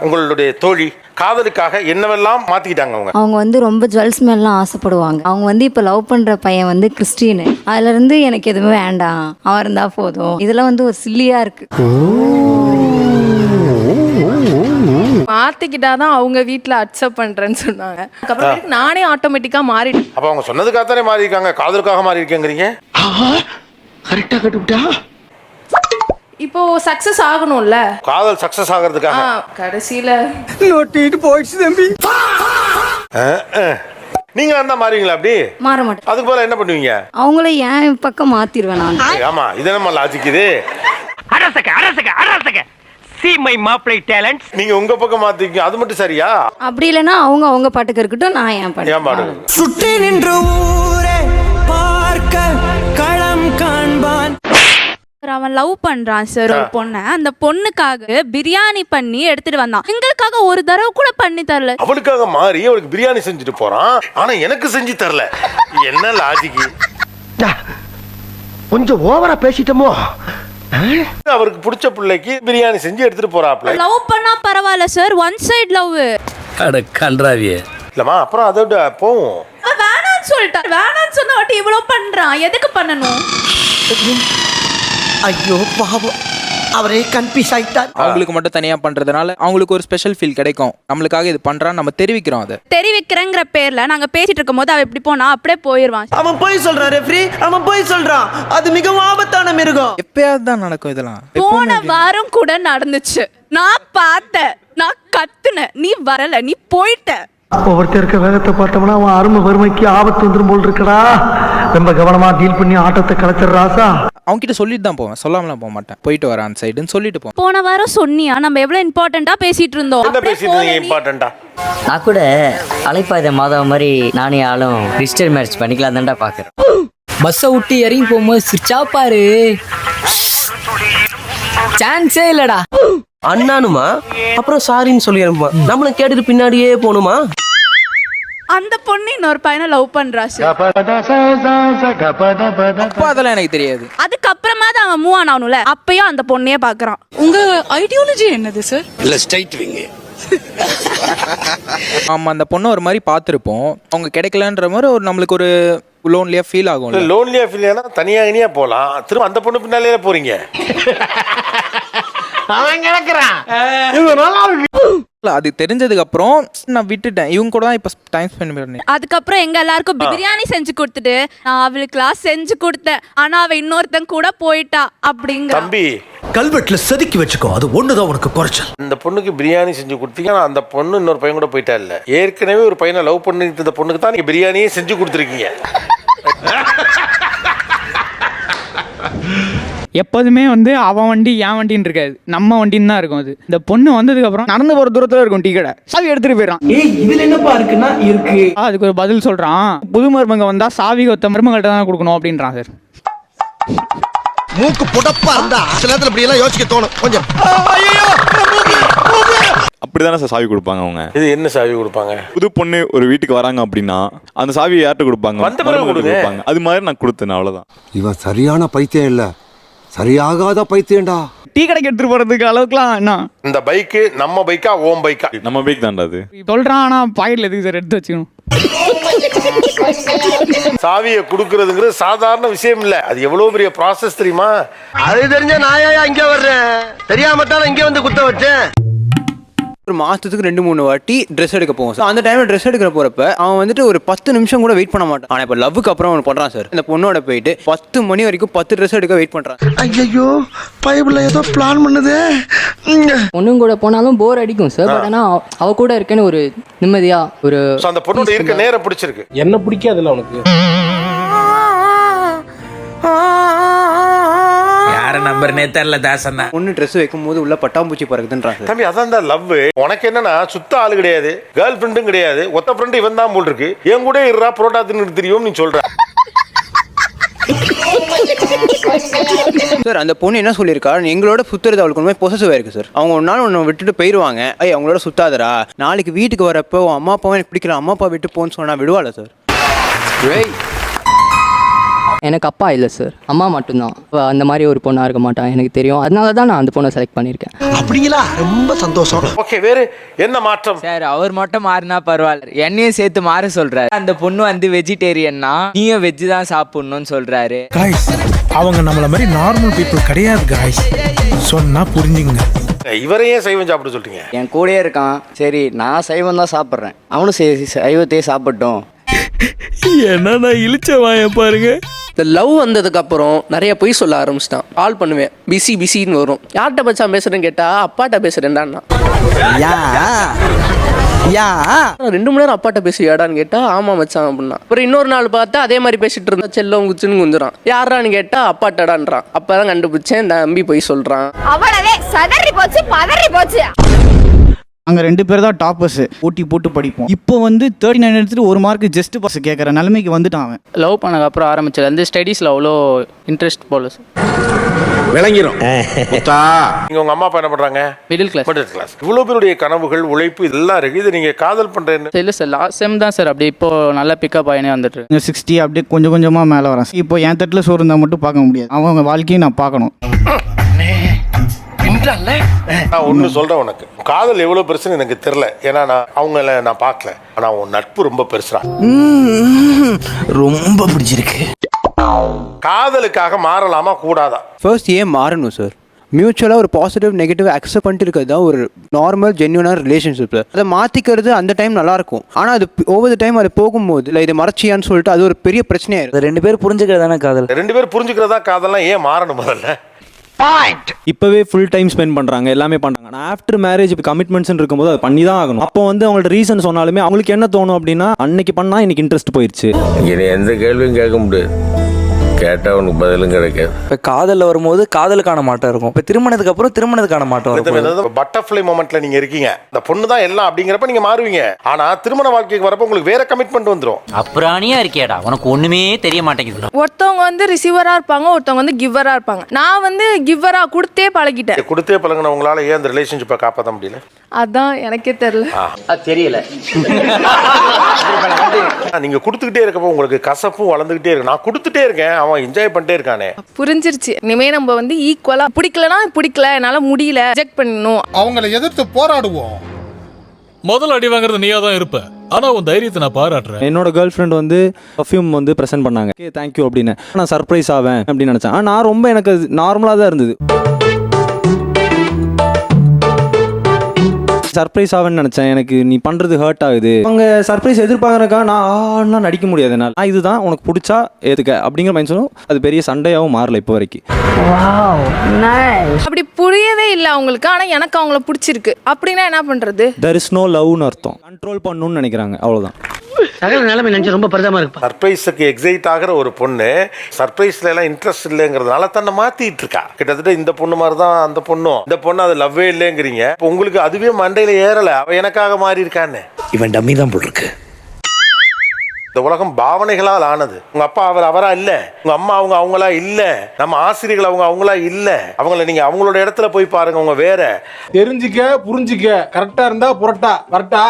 உங்களுடைய தோழி காதலுக்காக என்னவெல்லாம் மாத்திக்கிட்டாங்க அவங்க வந்து ரொம்ப ஜுவல்ஸ் மேலாம் ஆசைப்படுவாங்க. அவங்க வந்து இப்போ லவ் பண்ற பையன் வந்து கிறிஸ்டின். அதுல இருந்து எனக்கு எதுவுமே வேண்டாம், அவன் இருந்தா போதும். இதெல்லாம் வந்து ஒரு சில்லியா இருக்கு. மாத்திக்கிட்டாதான் அவங்க வீட்டுல அக்செப்ட் பண்றேன்னு சொன்னாங்க. அதுக்கப்புறம் நானே ஆட்டோமேட்டிக்கா மாறிட்டேன். அப்ப அவங்க சொன்னதுக்காக தானே மாறி இருக்காங்க, காதலுக்காக மாறி இருக்கேங்கிறீங்க. கரெக்டா கட்டுப்பிட்டா. இப்போ சக்சஸ் ஆகணும்ல, காதல் சக்சஸ் ஆகிறதுக்காக கடைசியில நோட்டிட்டு போயிடுச்சு தம்பி. நீங்க இருந்தா மாறுவீங்களா? அப்படி மாற மாட்டேன். அதுக்கு போல என்ன பண்ணுவீங்க? அவங்கள என் பக்கம் மாத்திருவேன் நான். ஆமா, இது நம்ம லாஜிக். இது See my மாப்பிளை டேலண்ட். நீங்க உங்க பக்கம் மாத்திக்க, அது மட்டும் சரியா? அப்படி இல்லைன்னா அவங்க அவங்க பாட்டுக்கு இருக்கட்டும், நான் என் பாட்டு. சுற்றி நின்று ஊரே பார்க்க களம் காண்பான். அவன் லவ் பண்றான் சார் ஒரு பொண்ணை. அந்த பொண்ணுக்காக பிரியாணி பண்ணி எடுத்துட்டு வந்தான். எங்களுக்காக ஒரு தடவை கூட பண்ணி தரல. அவளுக்காக மாறி அவளுக்கு பிரியாணி செஞ்சுட்டு போறான், ஆனா எனக்கு செஞ்சு தரல. என்ன லாஜிக்? கொஞ்சம் ஓவரா பேசிட்டோமோ? அவருக்கு பிடிச்ச பிள்ளைக்கு பிரியாணி செஞ்சு எடுத்துட்டு போறாப்ல. லவ் பண்ணா பரவாயில்ல சார், ஒன் சைடு லவ். அட கன்றாவியே. இல்லம்மா, அப்புறம் அதோட போவோம். வேணான்னு சொல்லிட்டான். வேணான்னு சொன்ன வாட்டி இவ்வளவு பண்றான், எதுக்கு பண்ணணும்? ஐயோ பாவம், அவரே கன்ஃபியூஸ் ஆயிட்டார். அவங்களுக்கு மட்டும் தனியா பண்றதுனால அவங்களுக்கு ஒரு ஸ்பெஷல் ஃபீல் கிடைக்கும். நம்மளுக்காக இது பண்றான்னு நம்ம தெரிவிக்கிறோம். அதை தெரிவிக்கிறேங்கிற பேர்ல நாங்க பேசிட்டு இருக்கும் போது அவ இப்படி போனா அப்படியே போயிருவான். அவன் போய் சொல்றான் ரெஃப்ரி, அவன் போய் சொல்றான். அது மிகவும் ஆபத்தான மிருகம். எப்பயாவது தான் நடக்கும் இதெல்லாம். போன வாரம் கூட நடந்துச்சு. நான் பார்த்தேன், நான் கத்துனேன், நீ வரல, நீ போயிட்ட. ஒவ்வொருத்தர் இருக்க வேகத்தை பார்த்தோம்னா அவன் அருமை வறுமைக்கு ஆபத்து வந்துடும் போல் இருக்கடா. ரொம்ப கவனமா டீல் பண்ணி ஆட்டத்தை கலைச்சிடுறாசா. அவங்க கிட்ட சொல்லிட்டு தான் போவேன், சொல்லாமலாம் போக மாட்டேன். போயிட்டு வரேன் அந்த சைடுன்னு சொல்லிட்டு போவேன். போன வாரம் சொன்னியா நம்ம எவ்வளவு இம்பார்ட்டண்டா பேசிட்டு இருந்தோம். என்ன பேசிட்டு இருந்தீங்க இம்பார்ட்டண்டா? நான் கூட அலைப்பாய்த மாதவ மாதிரி நானே ஆளும் ரிஜிஸ்டர் மேரேஜ் பண்ணிக்கலாம் தான்டா பாக்குறேன். பஸ்ஸை விட்டு இறங்கி போகும்போது சிரிச்சா பாரு, சான்ஸே இல்லடா. அண்ணானுமா அப்புறம் சாரின்னு சொல்லி அனுப்புமா. நம்மளும் கேட்டுட்டு பின்னாடியே போகணுமா? அந்த பொண்ணு இன்னொரு பையனை லவ் பண்றா சார். அப்போ அதெல்லாம் எனக்கு தெரியாது. அதுக்கப்புறமா தான் அவன் மூவ் ஆனானுல, அப்பயும் அந்த பொண்ணையே பாக்குறான். உங்க ஐடியாலஜி என்னது சார்? இல்ல ஸ்ட்ரைட் விங். ஆமா, அந்த பொண்ணை ஒரு மாதிரி பார்த்துருப்போம். அவங்க கிடைக்கலன்ற மாதிரி ஒரு நம்மளுக்கு ஒரு லோன்லியா ஃபீல் ஆகும். லோன்லியா ஃபீல் ஆனா தனியா இனியா போலாம், திரும்ப அந்த பொண்ணு பின்னாலே போறீங்க. அவன் கிடக்குறான். அது தெரிஞ்சதுக்கு அப்புறம் நான் விட்டுட்டேன். இவங்க கூட தான் இப்ப டைம் ஸ்பெண்ட் பண்ணேன். அதுக்கப்புறம் எங்க எல்லாருக்கும் பிரியாணி செஞ்சு கொடுத்துட்டு நான் அவளுக்குலாம் செஞ்சு கொடுத்தேன், ஆனா அவ இன்னொருத்தன் கூட போயிட்டா அப்படிங்கிற. தம்பி, கல்வெட்டுல செதுக்கி வச்சுக்கோ, அது ஒண்ணுதான் உனக்கு குறைச்சல். இந்த பொண்ணுக்கு பிரியாணி செஞ்சு கொடுத்தீங்க, ஆனா அந்த பொண்ணு இன்னொரு பையன் கூட போயிட்டா இல்ல. ஏற்கனவே ஒரு பையனை லவ் பண்ணிட்டு இருந்த பொண்ணுக்கு தான் நீங்க பிரியாணியே செஞ்சு கொடுத்துருக்கீங்க. எப்போதுமே வந்து அவன் வண்டி என் வண்டின்னு இருக்காது, நம்ம வண்டின்னு தான் இருக்கும். அது இந்த பொண்ணு வந்ததுக்கு அப்புறம் நடந்து போற தூரத்துல இருக்கும் டீ கடை, சாவி எடுத்துட்டு போயிடறான். இதுல என்னப்பா இருக்குன்னா இருக்கு. அதுக்கு ஒரு பதில் சொல்றான், புது மருமங்க வந்தா சாவி ஒத்த மருமங்கள்ட்ட தான் கொடுக்கணும் அப்படின்றான் சார். மூக்கு புடப்பா இருந்தா சில நேரத்துல இப்படி எல்லாம் யோசிக்க தோணும் கொஞ்சம். அப்படிதானே சார் சாவி கொடுப்பாங்க அவங்க. இது என்ன சாவி கொடுப்பாங்க? புது பொண்ணு ஒரு வீட்டுக்கு வராங்க அப்படின்னா அந்த சாவியை யார்கிட்ட கொடுப்பாங்க? வந்த பிறகு கொடுப்பாங்க. அது மாதிரி நான் கொடுத்தேன், அவ்வளவுதான். இவன் சரியான பைத்தியம் இல்ல, சரியாகாத பைத்தியம்டா. டீ கடைக்கு எடுத்துட்டு போறதுக்கு அளவுக்குலாம் என்ன இந்த பைக்கு நம்ம பைக்கா ஓம் பைக்கா? நம்ம பைக் தான்டா அது. சொல்றான், ஆனா பாக்கெட்ல எதுக்கு சார் எடுத்து வச்சுக்கணும்? சாவியை கொடுக்கறதுங்கிறது சாதாரண விஷயம் இல்ல, அது எவ்வளவு பெரிய ப்ராசஸ் தெரியுமா? அது தெரிஞ்ச நாயா இங்க வர்றேன், தெரியாம தான் இங்க வந்து குத்த வச்சேன். ஒரு மாசத்துக்கு 2-3 வாட்டி ட்ரெஸ் எடுக்க போவோம் சார். அந்த டைம்ல ட்ரெஸ் எடுக்கிற போறப்ப அவன் வந்துட்டு ஒரு 10 நிமிஷம் கூட வெயிட் பண்ண மாட்டான். ஆனா இப்ப லவ்வுக்கு அப்புறம் அவன் பண்றான் சார். இந்த பொண்ணோட போயிட்டு 10 மணி வரைக்கும் 10 ட்ரெஸ் எடுக்க வெயிட் பண்றான். ஐயோ, பைபிள்ல ஏதோ பிளான் பண்ணுதே. பொண்ணுங்க கூட போனாலும் போர் அடிக்கும் சார். பட் ஆனா அவ கூட இருக்கேன்னு ஒரு நிம்மதியா ஒரு அந்த பொண்ணோட இருக்க நேரம் பிடிச்சிருக்கு. என்ன பிடிக்காதுல்ல உனக்கு? யார நம்பர்னே தெரியல தாசண்ணா. பொண்ணு ட்ரெஸ் வைக்கும் போது உள்ள பட்டாம்பூச்சி பறக்குதுன்றாங்க. தம்பி, அதான் தான் லவ். உனக்கு என்னன்னா சுத்த ஆளு கிடையாது, கேர்ள் ஃப்ரெண்டும் கிடையாது, ஒத்த ஃப்ரெண்டு இவன் தான் போல் இருக்கு. என் கூட இருறா புரோட்டா தின்னு தெரியும் நீ சொல்ற. சார் அந்த பொண்ணு என்ன சொல்லியிருக்கா, எங்களோட சுத்துறது அவளுக்கு உண்மை பொசசிவா இருக்கு சார். அவங்க ஒரு நாள் ஒன்று விட்டுட்டு போயிடுவாங்க. அவங்களோட சுத்தாதரா, நாளைக்கு வீட்டுக்கு வரப்போ அம்மா அப்பாவும் எனக்கு பிடிக்கல, அம்மா அப்பா விட்டு போன்னு சொன்னா விடுவாள சார்? எனக்கு அப்பா இல்லை சார், அம்மா மட்டும்தான். அந்த மாதிரி ஒரு பொண்ணாக இருக்க மாட்டான் எனக்கு தெரியும். அதனால தான் நான் அந்த பொண்ணை செலக்ட் பண்ணியிருக்கேன். அப்படிங்களா? ரொம்ப சந்தோஷம். ஓகே, வேறு என்ன மாற்றம்? சார் அவர் மட்டும் மாறினா பரவாயில்ல, என்னையும் சேர்த்து மாற சொல்றாரு. அந்த பொண்ணு வந்து வெஜிடேரியன்னா நீயும் வெஜ் தான் சாப்பிடணும்னு சொல்றாரு. காய்ஸ், அவங்க நம்மள மாதிரி நார்மல் பீப்புள் கிடையாது காய்ஸ், சொன்னா புரிஞ்சுங்க. இவரையே சைவம் சாப்பிட சொல்றீங்க? என் கூடயே இருக்கான், சரி நான் சைவம் தான் சாப்பிட்றேன், அவனும் சைவத்தையே சாப்பிட்டோம். என்னன்னா இழிச்ச வாயன் பாருங்க. இந்த லவ் வந்ததுக்கு அப்புறம் நிறைய பொய் சொல்ல ஆரம்பிச்சிட்டான். கால் பண்ணுவேன், பிஸின்னு வரும். யார்கிட்ட பச்சா பேசுறேன்னு கேட்டா அப்பாட்ட பேசுறேன்டா. 2 மணி நேரம் அப்பாட்ட பேசுவியாடான்னு கேட்டா ஆமா மச்சான் அப்படின்னா. அப்புறம் இன்னொரு நாள் பார்த்தா அதே மாதிரி பேசிட்டு இருந்தா செல்லம் குச்சுன்னு குந்துறான். யாரான்னு கேட்டா அப்பாட்டடான்றான். அப்பதான் கண்டுபிடிச்சேன் தம்பி பொய் சொல்றான். அவ்வளவே சதறி போச்சு, பதறி போச்சு. அங்கே 2 பேர் தான் டாப்பர்ஸ், போட்டி போட்டு படிப்போம். இப்போ வந்து 39 எடுத்துட்டு 1 மார்க் ஜஸ்ட் பாஸ் கேட்குற நிலைமைக்கு வந்துட்டான் அவன். லவ் பண்ணதுக்கு அப்புறம் ஆரம்பிச்சது வந்து ஸ்டடீஸ்ல அவ்வளோ இன்ட்ரெஸ்ட் போல விளங்கிரும். நீங்க உங்க அம்மா அப்பா என்ன பண்றாங்க? Middle class. Middle class. இவ்வளவு பேருடைய கனவுகள், உழைப்பு இதெல்லாம் இருக்கு. இது நீங்க காதல் பண்றேன்னு இல்லை சார், லாஸ்ட் செம் தான் சார் அப்படி இப்போ நல்ல பிக்கப் ஆகினே வந்துட்டு 60 அப்படியே கொஞ்சம் கொஞ்சமாக மேலே வரான். இப்போ என் தட்டில் சோறு இருந்தால் மட்டும் பார்க்க முடியாது, அவங்க வாழ்க்கையை நான் பார்க்கணும். நான் ஒண்ணு சொல்றேன் உனக்கு, காதல் எவ்வளவு பெருசுன்னு எனக்கு தெரியல. ஏன்னா நான் அவங்கள நான் பார்க்கல. ஆனா உன் நட்பு ரொம்ப பெருசுடா. ரொம்ப பிடிச்சிருக்கு. காதலுக்காக மாறலாமா கூடாதா? ஃபர்ஸ்ட் ஏன் மாறணும் சார்? மியூச்சுவலாக ஒரு பாசிட்டிவ் நெகட்டிவ் அக்செப்ட் பண்ணிட்டு இருக்கிறது தான் ஒரு நார்மல் ஜென்யூனான ரிலேஷன்ஷிப்பில். அதை மாற்றிக்கிறது அந்த டைம் நல்லாயிருக்கும். ஆனால் அது ஓவர் டைம் அது போகும்போது இல்லை இதை மறைச்சியான்னு சொல்லிட்டு அது ஒரு பெரிய பிரச்சனையாயிருக்கும். 2 பேர் புரிஞ்சுக்கிறதானே காதல். 2 பேர் புரிஞ்சுக்கிறதா காதல்லாம் ஏன் மாறணும் முதல்ல? இப்போவே ஃபுல் டைம் ஸ்பெண்ட் பண்ணுறாங்க, எல்லாமே பண்ணுறாங்க. நான் ஆஃப்டர் மேரேஜ் இப்போ கமிட்மெண்ட்ஸ் இருக்கும்போது அதை பண்ணி தான் ஆகணும். அப்போ வந்து அவங்கள்ட்ட ரீசன் சொன்னாலுமே அவங்களுக்கு என்ன தோணும் அப்படின்னா, அன்னைக்கு பண்ணால் இன்னைக்கு இன்ட்ரெஸ்ட் போயிடுச்சு. இனி எந்த கேள்வியும் கேட்க முடியாது, கேட்டால் உனக்கு பதிலும் கிடைக்காது. இப்போ காதலில் வரும்போது காதலுக்கான மாட்டம் இருக்கும், இப்போ திருமணத்துக்கு அப்புறம் திருமணத்துக்கான மாட்டம் இருக்கும். பட்டர்ஃப்ளை மொமெண்ட்ல நீங்க இருக்கீங்க, இந்த பொண்ணு தான் எல்லாம் அப்படிங்கிறப்ப நீங்க மாறுவீங்க. ஆனா திருமண வாழ்க்கைக்கு வரப்ப உங்களுக்கு வேற கமிட்மெண்ட் வந்துடும். அப்புறானியா இருக்கியாடா, உனக்கு ஒண்ணுமே தெரிய மாட்டேங்குது. ஒருத்தவங்க வந்து ரிசீவரா இருப்பாங்க, ஒருத்தவங்க வந்து கிவ்வரா இருப்பாங்க. நான் வந்து கிவ்வரா கொடுத்தே பழகிட்டேன். கொடுத்தே பழகினவங்களால ஏன் அந்த ரிலேஷன்ஷிப்பை காப்பாற்ற முடியல? அதான் எனக்கே தெரியல. தெரியல. நீங்க கொடுத்துக்கிட்டே இருக்கப்போ உங்களுக்கு கசப்பும் வளர்ந்துகிட்டே இருக்கு. நான் கொடுத்துட்டே இருக்கேன், அவன் என்ஜாய் பண்ணிட்டே இருக்கானே. புரிஞ்சிருச்சு. இனிமே நம்ம வந்து ஈக்குவலா பிடிக்கலனா பிடிக்கல, என்னால முடியல, ரிஜெக்ட் பண்ணணும். அவங்களை எதிர்த்து போராடுவோம். முதல் அடி வாங்குறது நீயா தான் இருப்ப, ஆனா உன் தைரியத்தை நான் பாராட்டுறேன். என்னோட கேர்ள் ஃப்ரெண்ட் வந்து பர்ஃப்யூம் வந்து ப்ரெசென்ட் பண்ணாங்க. ஓகே தேங்க்யூ அப்படின்னு நான் சர்ப்ரைஸ் ஆவேன் அப்படின்னு நினச்சேன். ஆனால் நான் ரொம்ப எனக்கு நார்மலாக தான் இருந்தது. சர்ப்ரைஸ் ஆவேன்னு நினச்சேன், எனக்கு நீ பண்ணுறது ஹர்ட் ஆகுது. அவங்க சர்ப்ரைஸ் எதிர்பார்க்கறக்கா நான் நடிக்க முடியாது என்னால். நான் இதுதான் உனக்கு பிடிச்சா ஏற்றுக்க அப்படிங்கிற மைண்ட் சொன்னோம். அது பெரிய சண்டையாகவும் மாறல இப்போ வரைக்கும். அப்படி புரியவே இல்லை அவங்களுக்கு. ஆனா எனக்கு அவங்கள பிடிச்சிருக்கு அப்படின்னா என்ன பண்றது? there is no loveன்னு அர்த்தம். கண்ட்ரோல் பண்ணணும்னு நினைக்கிறாங்க, அவ்வளோதான். நிலைமை நினைச்சு ரொம்ப பரிதாபமா இருக்கு. சர்ப்ரைஸுக்கு எக்ஸைட் ஆகிற ஒரு பொண்ணு சர்ப்ரைஸ்ல எல்லாம் இன்ட்ரெஸ்ட் இல்லைங்கிறதுனால தன்னை மாத்திட்டு இருக்கா. கிட்டத்தட்ட இந்த பொண்ணு மாதிரி தான் அந்த பொண்ணும். இந்த பொண்ணு அது லவ்வே இல்லைங்கிறீங்க. இப்போ உங்களுக்கு அதுவே மண்டையில ஏறல, அவ எனக்காக மாறி இருக்கான்னு. இவன் டம்மி தான் போல் இருக்கு. இந்த உலகம் பாவனைகளால் ஆனது. உங்க அப்பா அவரா இல்ல, உங்க அம்மா அவங்களா இல்ல, நம்ம ஆசிரியர்கள் அவங்களா இல்ல. அவங்கள நீங்க அவங்களோட இடத்துல போய் பாருங்க, அவங்க வேற. தெரிஞ்சுக்க புரிஞ்சுக்க, கரெக்டா இருந்தா புரட்டா கரெக்டா.